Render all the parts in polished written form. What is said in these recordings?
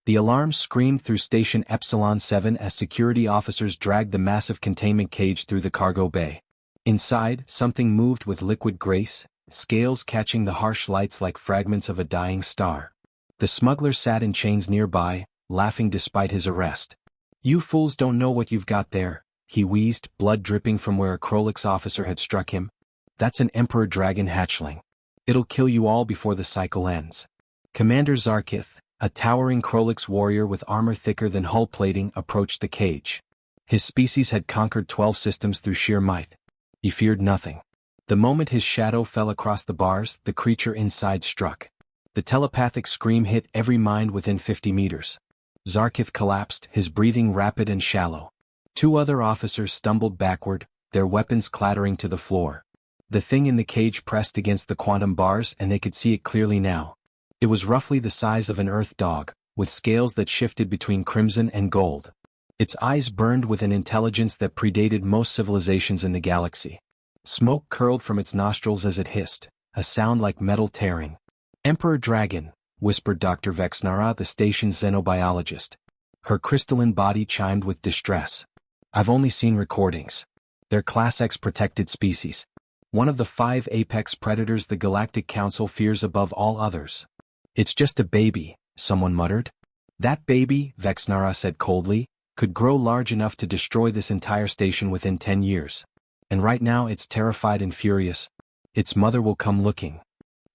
The alarm screamed through Station Epsilon 7 as security officers dragged the massive containment cage through the cargo bay. Inside, something moved with liquid grace, scales catching the harsh lights like fragments of a dying star. The smuggler sat in chains nearby, laughing despite his arrest. "You fools don't know what you've got there," he wheezed, blood dripping from where a Krolix officer had struck him. "That's an Emperor Dragon hatchling. It'll kill you all before the cycle ends." Commander Zarkith, a towering Krolix warrior with armor thicker than hull plating, approached the cage. His species had conquered 12 systems through sheer might. He feared nothing. The moment his shadow fell across the bars, the creature inside struck. The telepathic scream hit every mind within 50 meters. Zarkith collapsed, his breathing rapid and shallow. 2 other officers stumbled backward, their weapons clattering to the floor. The thing in the cage pressed against the quantum bars and they could see it clearly now. It was roughly the size of an earth dog, with scales that shifted between crimson and gold. Its eyes burned with an intelligence that predated most civilizations in the galaxy. Smoke curled from its nostrils as it hissed, a sound like metal tearing. "Emperor Dragon," whispered Dr. Vexnara, the station's xenobiologist. Her crystalline body chimed with distress. "I've only seen recordings. They're Class X protected species. One of the 5 apex predators the Galactic Council fears above all others." "It's just a baby," someone muttered. "That baby," Vexnara said coldly, "could grow large enough to destroy this entire station within 10 years. And right now it's terrified and furious. Its mother will come looking."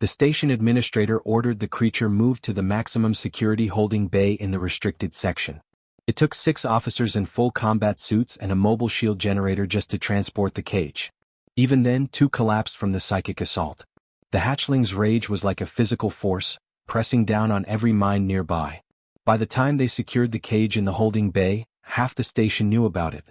The station administrator ordered the creature moved to the maximum security holding bay in the restricted section. It took 6 officers in full combat suits and a mobile shield generator just to transport the cage. Even then, 2 collapsed from the psychic assault. The hatchling's rage was like a physical force, pressing down on every mind nearby. By the time they secured the cage in the holding bay, half the station knew about it.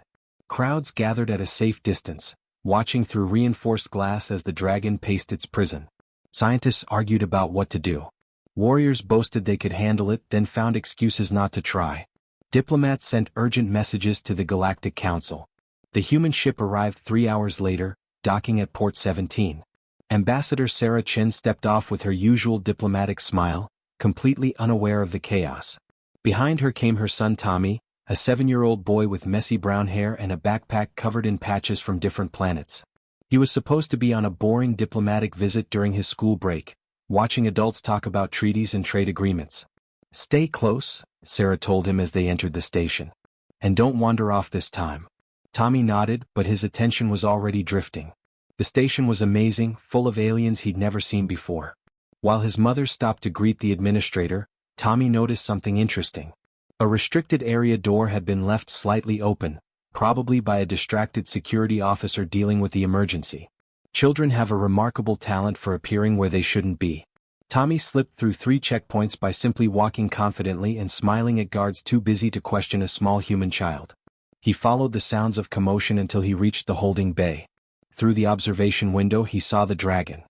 Crowds gathered at a safe distance, watching through reinforced glass as the dragon paced its prison. Scientists argued about what to do. Warriors boasted they could handle it, then found excuses not to try. Diplomats sent urgent messages to the Galactic Council. The human ship arrived 3 hours later, docking at Port 17. Ambassador Sarah Chen stepped off with her usual diplomatic smile, completely unaware of the chaos. Behind her came her son Tommy, a 7-year-old boy with messy brown hair and a backpack covered in patches from different planets. He was supposed to be on a boring diplomatic visit during his school break, watching adults talk about treaties and trade agreements. "Stay close," Sarah told him as they entered the station. "And don't wander off this time." Tommy nodded, but his attention was already drifting. The station was amazing, full of aliens he'd never seen before. While his mother stopped to greet the administrator, Tommy noticed something interesting. A restricted area door had been left slightly open, probably by a distracted security officer dealing with the emergency. Children have a remarkable talent for appearing where they shouldn't be. Tommy slipped through 3 checkpoints by simply walking confidently and smiling at guards too busy to question a small human child. He followed the sounds of commotion until he reached the holding bay. Through the observation window he saw the dragon.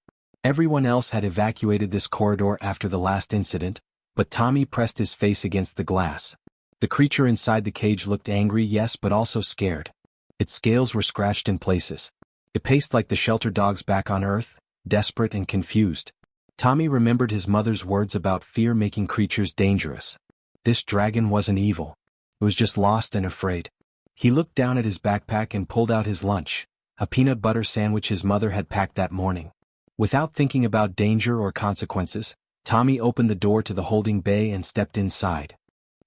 Everyone else had evacuated this corridor after the last incident, but Tommy pressed his face against the glass. The creature inside the cage looked angry, yes, but also scared. Its scales were scratched in places. It paced like the shelter dogs back on Earth, desperate and confused. Tommy remembered his mother's words about fear making creatures dangerous. This dragon wasn't evil. It was just lost and afraid. He looked down at his backpack and pulled out his lunch, a peanut butter sandwich his mother had packed that morning. Without thinking about danger or consequences, Tommy opened the door to the holding bay and stepped inside.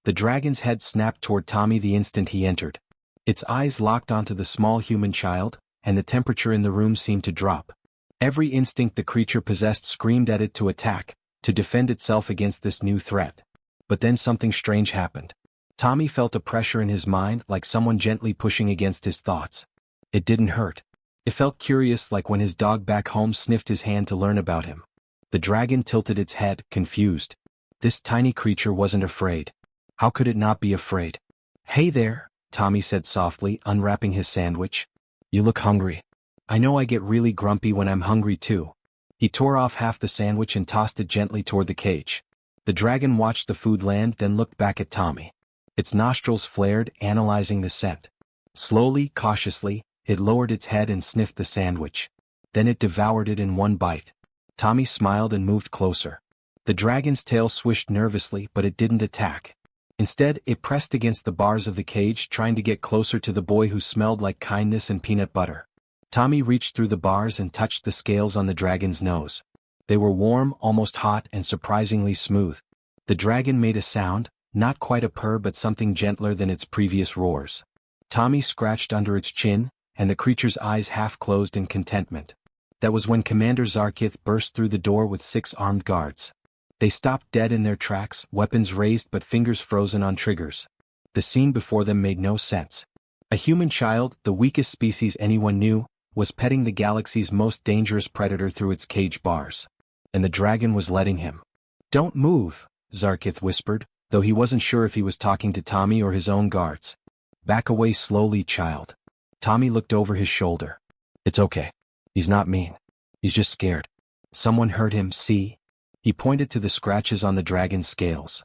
The dragon's head snapped toward Tommy the instant he entered. Its eyes locked onto the small human child, and the temperature in the room seemed to drop. Every instinct the creature possessed screamed at it to attack, to defend itself against this new threat. But then something strange happened. Tommy felt a pressure in his mind, like someone gently pushing against his thoughts. It didn't hurt. It felt curious, like when his dog back home sniffed his hand to learn about him. The dragon tilted its head, confused. This tiny creature wasn't afraid. How could it not be afraid? "Hey there," Tommy said softly, unwrapping his sandwich. "You look hungry." "I know I get really grumpy when I'm hungry too." He tore off half the sandwich and tossed it gently toward the cage. The dragon watched the food land, then looked back at Tommy. Its nostrils flared, analyzing the scent. Slowly, cautiously, it lowered its head and sniffed the sandwich. Then it devoured it in one bite. Tommy smiled and moved closer. The dragon's tail swished nervously, but it didn't attack. Instead, it pressed against the bars of the cage, trying to get closer to the boy who smelled like kindness and peanut butter. Tommy reached through the bars and touched the scales on the dragon's nose. They were warm, almost hot, and surprisingly smooth. The dragon made a sound, not quite a purr but something gentler than its previous roars. Tommy scratched under its chin, and the creature's eyes half closed in contentment. That was when Commander Zarkith burst through the door with 6 armed guards. They stopped dead in their tracks, weapons raised but fingers frozen on triggers. The scene before them made no sense. A human child, the weakest species anyone knew, was petting the galaxy's most dangerous predator through its cage bars. And the dragon was letting him. "Don't move," Zarkith whispered, though he wasn't sure if he was talking to Tommy or his own guards. "Back away slowly, child." Tommy looked over his shoulder. "It's okay. He's not mean. He's just scared. Someone hurt him, see?" He pointed to the scratches on the dragon's scales.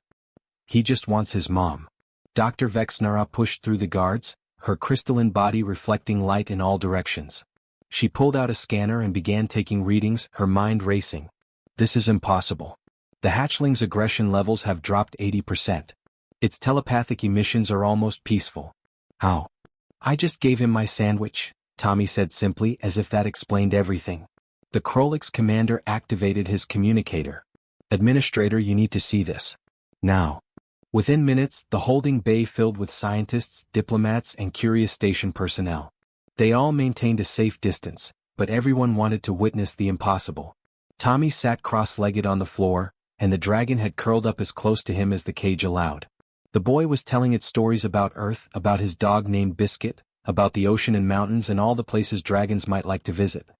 "He just wants his mom." Dr. Vexnara pushed through the guards, her crystalline body reflecting light in all directions. She pulled out a scanner and began taking readings, her mind racing. "This is impossible. The hatchling's aggression levels have dropped 80%. Its telepathic emissions are almost peaceful." "How?" "I just gave him my sandwich," Tommy said simply, as if that explained everything. The Krolix commander activated his communicator. "Administrator, you need to see this. Now." Within minutes, the holding bay filled with scientists, diplomats, and curious station personnel. They all maintained a safe distance, but everyone wanted to witness the impossible. Tommy sat cross-legged on the floor, and the dragon had curled up as close to him as the cage allowed. The boy was telling it stories about Earth, about his dog named Biscuit, about the ocean and mountains and all the places dragons might like to visit.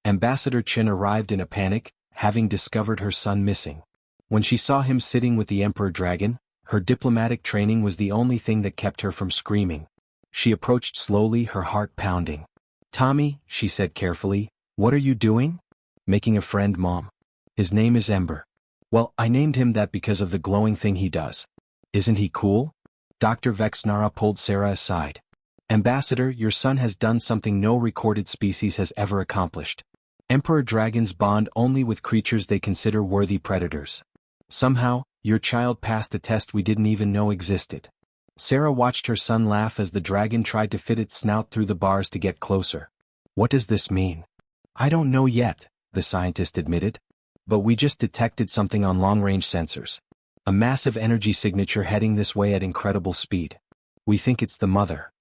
Ambassador Chin arrived in a panic, having discovered her son missing. When she saw him sitting with the Emperor Dragon, her diplomatic training was the only thing that kept her from screaming. She approached slowly, her heart pounding. "Tommy," she said carefully, "what are you doing?" "Making a friend, Mom. His name is Ember. Well, I named him that because of the glowing thing he does. Isn't he cool?" Dr. Vexnara pulled Sarah aside. "Ambassador, your son has done something no recorded species has ever accomplished. Emperor dragons bond only with creatures they consider worthy predators. Somehow, your child passed a test we didn't even know existed." Sarah watched her son laugh as the dragon tried to fit its snout through the bars to get closer. "What does this mean?" "I don't know yet," the scientist admitted. "But we just detected something on long-range sensors. A massive energy signature heading this way at incredible speed. We think it's the mother."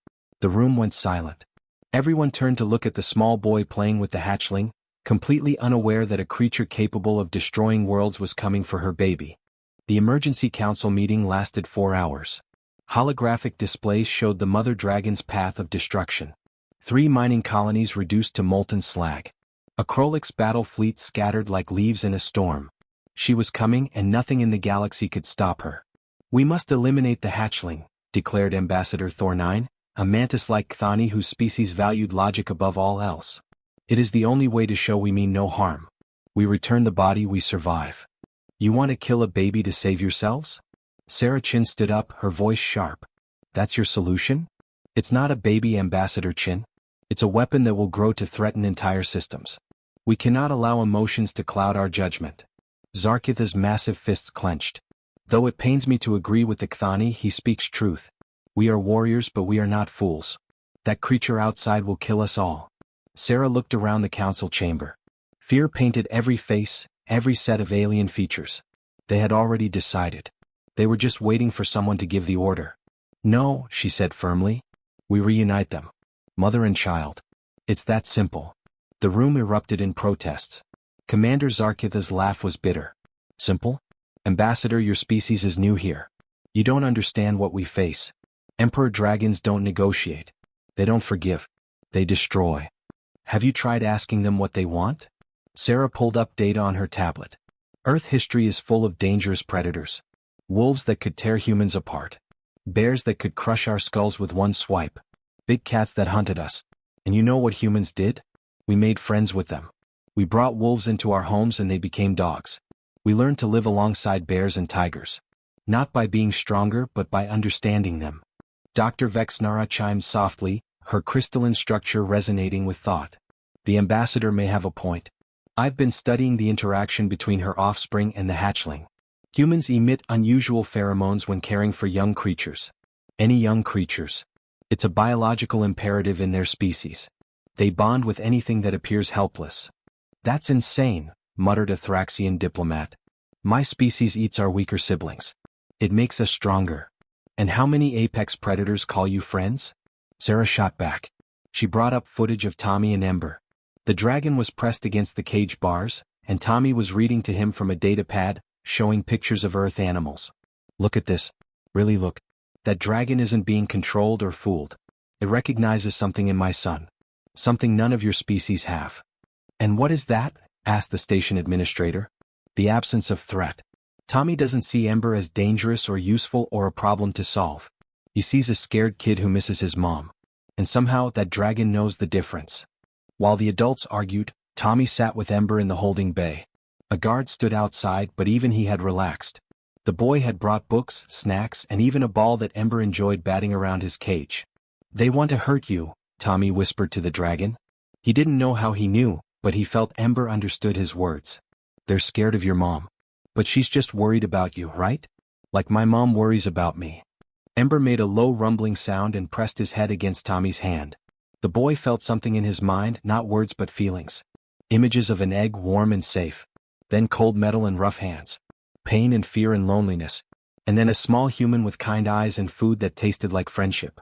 The room went silent. Everyone turned to look at the small boy playing with the hatchling, completely unaware that a creature capable of destroying worlds was coming for her baby. The emergency council meeting lasted 4 hours. Holographic displays showed the mother dragon's path of destruction. 3 mining colonies reduced to molten slag. A Krolix battle fleet scattered like leaves in a storm. She was coming and nothing in the galaxy could stop her. "We must eliminate the hatchling," declared Ambassador Thornine, a mantis-like Chthoni whose species valued logic above all else. "It is the only way to show we mean no harm. We return the body, we survive. You want to kill a baby to save yourselves?" Sarah Chin stood up, her voice sharp. "That's your solution? It's not a baby, Ambassador Chin. It's a weapon that will grow to threaten entire systems. We cannot allow emotions to cloud our judgment." Zarkith's massive fists clenched. "Though it pains me to agree with the Chthoni, he speaks truth. We are warriors, but we are not fools. That creature outside will kill us all." Sarah looked around the council chamber. Fear painted every face, every set of alien features. They had already decided. They were just waiting for someone to give the order. "No," she said firmly. "We reunite them. Mother and child. It's that simple." The room erupted in protests. Commander Zarkith's laugh was bitter. "Simple? Ambassador, your species is new here. You don't understand what we face. Emperor dragons don't negotiate. They don't forgive. They destroy. Have you tried asking them what they want?" Sarah pulled up data on her tablet. Earth history is full of dangerous predators. Wolves that could tear humans apart. Bears that could crush our skulls with one swipe. Big cats that hunted us. And you know what humans did? We made friends with them. We brought wolves into our homes and they became dogs. We learned to live alongside bears and tigers. Not by being stronger but by understanding them. Dr. Vexnara chimed softly, her crystalline structure resonating with thought. The ambassador may have a point. I've been studying the interaction between her offspring and the hatchling. Humans emit unusual pheromones when caring for young creatures. Any young creatures. It's a biological imperative in their species. They bond with anything that appears helpless. That's insane, muttered a Thraxian diplomat. My species eats our weaker siblings. It makes us stronger. And how many apex predators call you friends? Sarah shot back. She brought up footage of Tommy and Ember. The dragon was pressed against the cage bars, and Tommy was reading to him from a datapad, showing pictures of Earth animals. Look at this. Really look. That dragon isn't being controlled or fooled. It recognizes something in my son. Something none of your species have. And what is that? Asked the station administrator. The absence of threat. Tommy doesn't see Ember as dangerous or useful or a problem to solve. He sees a scared kid who misses his mom. And somehow that dragon knows the difference. While the adults argued, Tommy sat with Ember in the holding bay. A guard stood outside, but even he had relaxed. The boy had brought books, snacks, and even a ball that Ember enjoyed batting around his cage. They want to hurt you, Tommy whispered to the dragon. He didn't know how he knew, but he felt Ember understood his words. They're scared of your mom. But she's just worried about you, right? Like my mom worries about me. Ember made a low rumbling sound and pressed his head against Tommy's hand. The boy felt something in his mind, not words but feelings. Images of an egg warm and safe. Then cold metal and rough hands. Pain and fear and loneliness. And then a small human with kind eyes and food that tasted like friendship.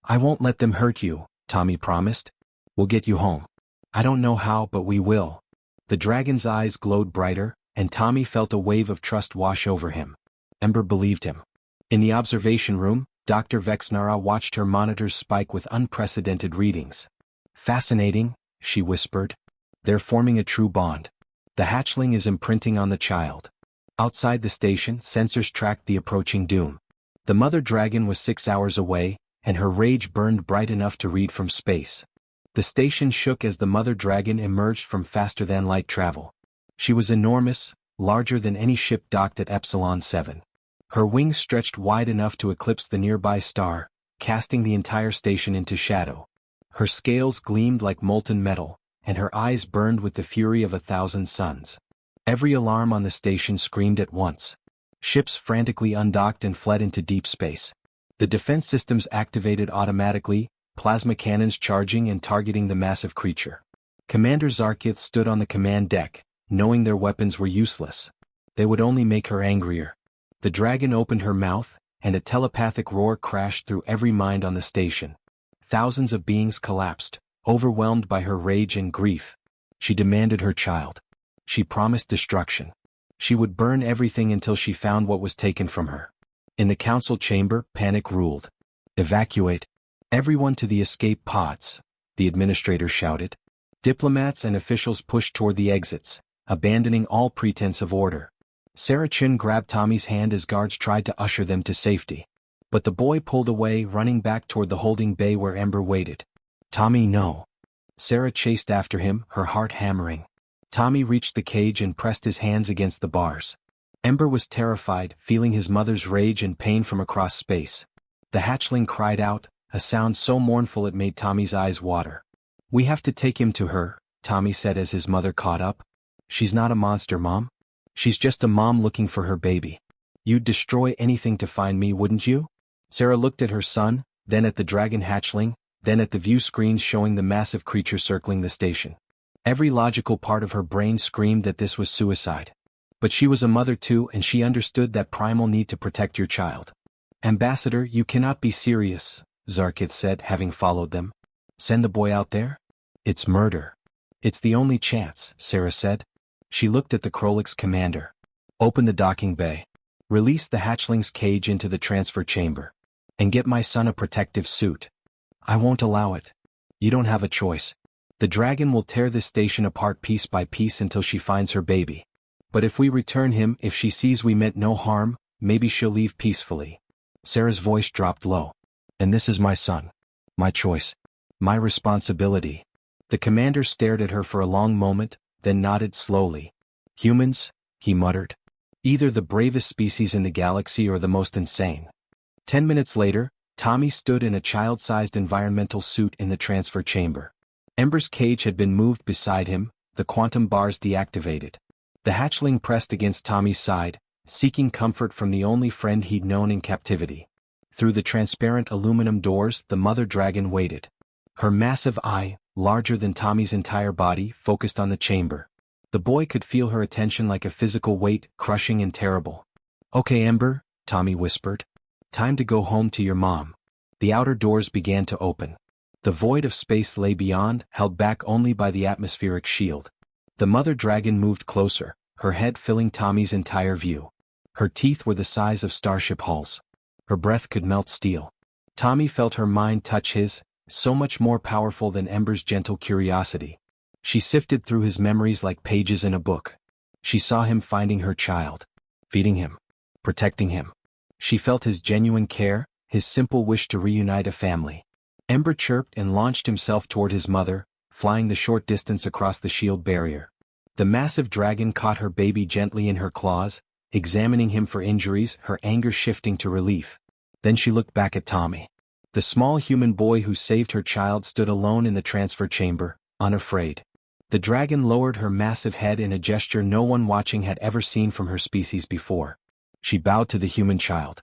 I won't let them hurt you, Tommy promised. We'll get you home. I don't know how, but we will. The dragon's eyes glowed brighter, and Tommy felt a wave of trust wash over him. Ember believed him. In the observation room, Dr. Vexnara watched her monitors spike with unprecedented readings. Fascinating, she whispered. They're forming a true bond. The hatchling is imprinting on the child. Outside the station, sensors tracked the approaching doom. The mother dragon was 6 hours away, and her rage burned bright enough to read from space. The station shook as the mother dragon emerged from faster-than-light travel. She was enormous, larger than any ship docked at Epsilon 7. Her wings stretched wide enough to eclipse the nearby star, casting the entire station into shadow. Her scales gleamed like molten metal, and her eyes burned with the fury of 1,000 suns. Every alarm on the station screamed at once. Ships frantically undocked and fled into deep space. The defense systems activated automatically, plasma cannons charging and targeting the massive creature. Commander Zarkith stood on the command deck, knowing their weapons were useless. They would only make her angrier. The dragon opened her mouth, and a telepathic roar crashed through every mind on the station. Thousands of beings collapsed, overwhelmed by her rage and grief. She demanded her child. She promised destruction. She would burn everything until she found what was taken from her. In the council chamber, panic ruled. Evacuate. Everyone to the escape pods, the administrator shouted. Diplomats and officials pushed toward the exits, abandoning all pretense of order. Sarah Chin grabbed Tommy's hand as guards tried to usher them to safety. But the boy pulled away, running back toward the holding bay where Ember waited. Tommy, no. Sarah chased after him, her heart hammering. Tommy reached the cage and pressed his hands against the bars. Ember was terrified, feeling his mother's rage and pain from across space. The hatchling cried out, a sound so mournful it made Tommy's eyes water. We have to take him to her, Tommy said as his mother caught up. She's not a monster, Mom. She's just a mom looking for her baby. You'd destroy anything to find me, wouldn't you? Sarah looked at her son, then at the dragon hatchling, then at the view screens showing the massive creature circling the station. Every logical part of her brain screamed that this was suicide. But she was a mother too, and she understood that primal need to protect your child. Ambassador, you cannot be serious, Zarkith said, having followed them. Send the boy out there? It's murder. It's the only chance, Sarah said. She looked at the Krolix commander. Open the docking bay. Release the hatchling's cage into the transfer chamber. And get my son a protective suit. I won't allow it. You don't have a choice. The dragon will tear this station apart piece by piece until she finds her baby. But if we return him, if she sees we meant no harm, maybe she'll leave peacefully. Sarah's voice dropped low. And this is my son. My choice. My responsibility. The commander stared at her for a long moment, then nodded slowly. Humans, he muttered. Either the bravest species in the galaxy or the most insane. 10 minutes later, Tommy stood in a child-sized environmental suit in the transfer chamber. Ember's cage had been moved beside him, the quantum bars deactivated. The hatchling pressed against Tommy's side, seeking comfort from the only friend he'd known in captivity. Through the transparent aluminum doors, the mother dragon waited. Her massive eye, larger than Tommy's entire body, focused on the chamber. The boy could feel her attention like a physical weight, crushing and terrible. "Okay, Ember," Tommy whispered. "Time to go home to your mom." The outer doors began to open. The void of space lay beyond, held back only by the atmospheric shield. The mother dragon moved closer, her head filling Tommy's entire view. Her teeth were the size of starship hulls. Her breath could melt steel. Tommy felt her mind touch his, so much more powerful than Ember's gentle curiosity. She sifted through his memories like pages in a book. She saw him finding her child, feeding him, protecting him. She felt his genuine care, his simple wish to reunite a family. Ember chirped and launched himself toward his mother, flying the short distance across the shield barrier. The massive dragon caught her baby gently in her claws, examining him for injuries, her anger shifting to relief. Then she looked back at Tommy. The small human boy who saved her child stood alone in the transfer chamber, unafraid. The dragon lowered her massive head in a gesture no one watching had ever seen from her species before. She bowed to the human child.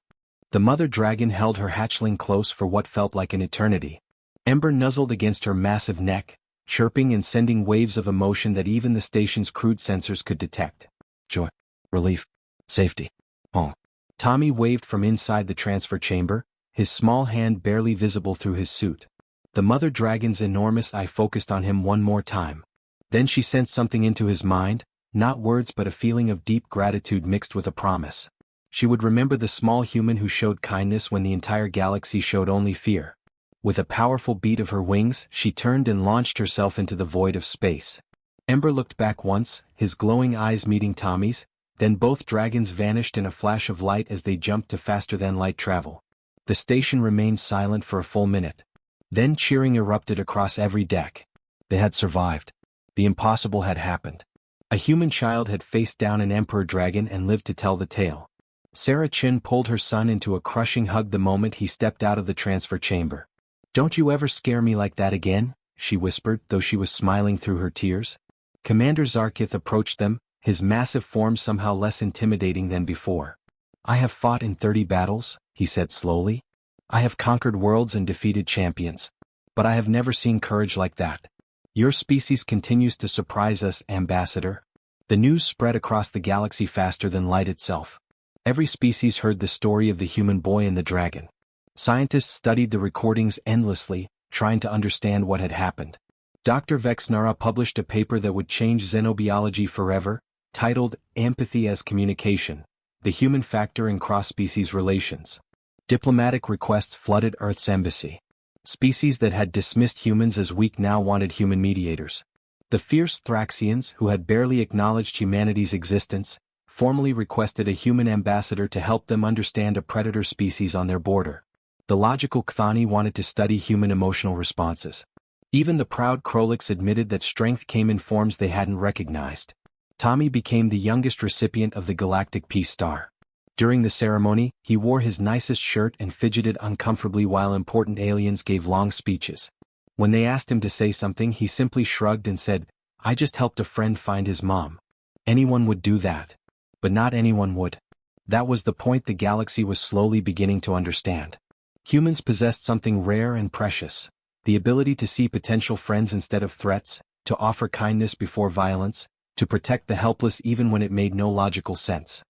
The mother dragon held her hatchling close for what felt like an eternity. Ember nuzzled against her massive neck, chirping and sending waves of emotion that even the station's crude sensors could detect. Joy, relief, safety, home. Tommy waved from inside the transfer chamber, his small hand barely visible through his suit. The mother dragon's enormous eye focused on him one more time. Then she sent something into his mind, not words but a feeling of deep gratitude mixed with a promise. She would remember the small human who showed kindness when the entire galaxy showed only fear. With a powerful beat of her wings, she turned and launched herself into the void of space. Ember looked back once, his glowing eyes meeting Tommy's, then both dragons vanished in a flash of light as they jumped to faster-than-light travel. The station remained silent for a full minute. Then cheering erupted across every deck. They had survived. The impossible had happened. A human child had faced down an emperor dragon and lived to tell the tale. Sarah Chin pulled her son into a crushing hug the moment he stepped out of the transfer chamber. "Don't you ever scare me like that again," she whispered, though she was smiling through her tears. Commander Zarkith approached them, his massive form somehow less intimidating than before. "I have fought in 30 battles," he said slowly. "I have conquered worlds and defeated champions. But I have never seen courage like that. Your species continues to surprise us, Ambassador." The news spread across the galaxy faster than light itself. Every species heard the story of the human boy and the dragon. Scientists studied the recordings endlessly, trying to understand what had happened. Dr. Vexnara published a paper that would change xenobiology forever, titled Empathy as Communication: The Human Factor in Cross-Species Relations. Diplomatic requests flooded Earth's embassy. Species that had dismissed humans as weak now wanted human mediators. The fierce Thraxians, who had barely acknowledged humanity's existence, formally requested a human ambassador to help them understand a predator species on their border. The logical Chthoni wanted to study human emotional responses. Even the proud Krolix admitted that strength came in forms they hadn't recognized. Tommy became the youngest recipient of the Galactic Peace Star. During the ceremony, he wore his nicest shirt and fidgeted uncomfortably while important aliens gave long speeches. When they asked him to say something, he simply shrugged and said, "I just helped a friend find his mom." Anyone would do that. But not anyone would. That was the point the galaxy was slowly beginning to understand. Humans possessed something rare and precious: the ability to see potential friends instead of threats, to offer kindness before violence, to protect the helpless even when it made no logical sense.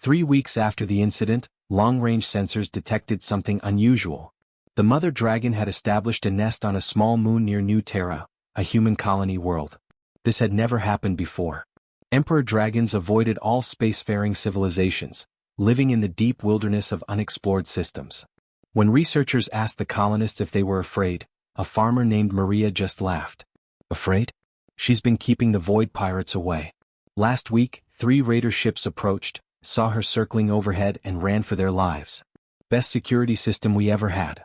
3 weeks after the incident, long-range sensors detected something unusual. The mother dragon had established a nest on a small moon near New Terra, a human colony world. This had never happened before. Emperor dragons avoided all spacefaring civilizations, living in the deep wilderness of unexplored systems. When researchers asked the colonists if they were afraid, a farmer named Maria just laughed. "Afraid? She's been keeping the void pirates away." Last week, 3 raider ships approached, saw her circling overhead and ran for their lives. Best security system we ever had.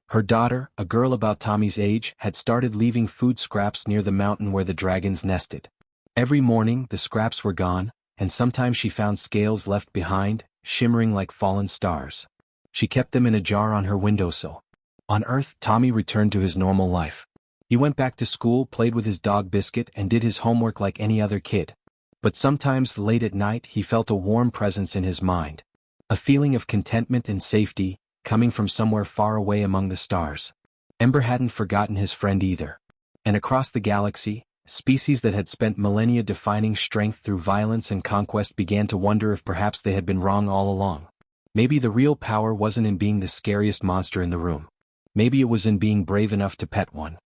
Her daughter, a girl about Tommy's age, had started leaving food scraps near the mountain where the dragons nested. Every morning the scraps were gone, and sometimes she found scales left behind, shimmering like fallen stars. She kept them in a jar on her windowsill. On Earth, Tommy returned to his normal life. He went back to school, played with his dog Biscuit, and did his homework like any other kid. But sometimes late at night he felt a warm presence in his mind. A feeling of contentment and safety, coming from somewhere far away among the stars. Ember hadn't forgotten his friend either. And across the galaxy, species that had spent millennia defining strength through violence and conquest began to wonder if perhaps they had been wrong all along. Maybe the real power wasn't in being the scariest monster in the room. Maybe it was in being brave enough to pet one.